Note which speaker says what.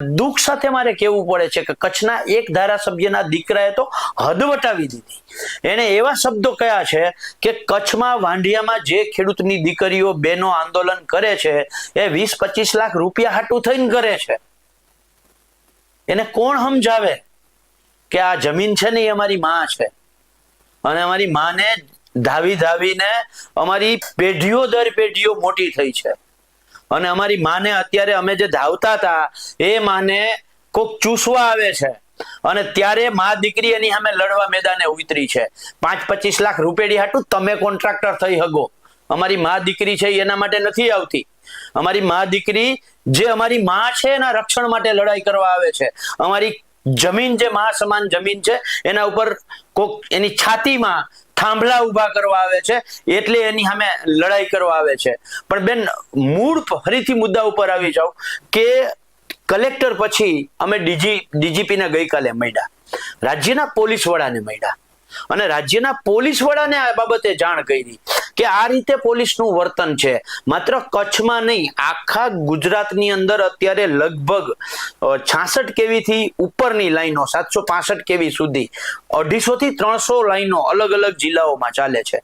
Speaker 1: દુઃખ સાથે મારે કહેવું પડે છે કે કચ્છના એક ધારાસભ્યના દીકરાએ તો હદ વટાવી દીધી. એને એવા શબ્દો કયા છે કે કચ્છમાં વાંઢિયામાં જે ખેડૂતની દીકરીઓ બહેનો આંદોલન કરે છે એ 20-25 લાખ રૂપિયા હાટું થઈને કરે છે. એને કોણ સમજાવે કે આ જમીન છે ને એ અમારી માં છે અને અમારી માને ધાવી ધાવીને અમારી પેઢીઓ દર પેઢીઓ મોટી થઈ છે અને અમારી માને અત્યારે અમે જે ધાવતા હતા એ માને કોક ચૂસવા આવે છે અને ત્યારે માં દીકરી એની સામે લડવા મેદાને ઉતરી છે. 5-25 લાખ રૂપિયા હાટું તમે કોન્ટ્રાક્ટર થઈ હગો. અમારી માં દીકરી છે એના માટે નથી આવતી. અમારી માં દીકરી જે અમારી માં છે એના રક્ષણ માટે લડાઈ કરવા આવે છે. અમારી જમીન જે મા સમાન જમીન છે એના ઉપર કોક એની છાતીમાં થાંભલા ઉભા કરવા આવે છે એટલે એની સામે લડાઈ કરવા આવે છે. પણ બેન, મૂળ ફરીથી મુદ્દા ઉપર આવી જાવ કે કલેક્ટર પછી અમે ડીજીપી ને ગઈકાલે મળ્યા, રાજ્યના પોલીસ વડાને મળ્યા અને રાજ્યના પોલીસ વડાને આ બાબતે જાણ કરી કે આ રીતે પોલીસનું વર્તન છે. માત્ર કચ્છમાં નહીં, આખા ગુજરાતની અંદર અત્યારે લગભગ 66 કેવી થી ઉપરની લાઈનો, 765 કેવી સુધી 250 થી 300 લાઈનો અલગ અલગ જિલ્લાઓમાં ચાલે છે.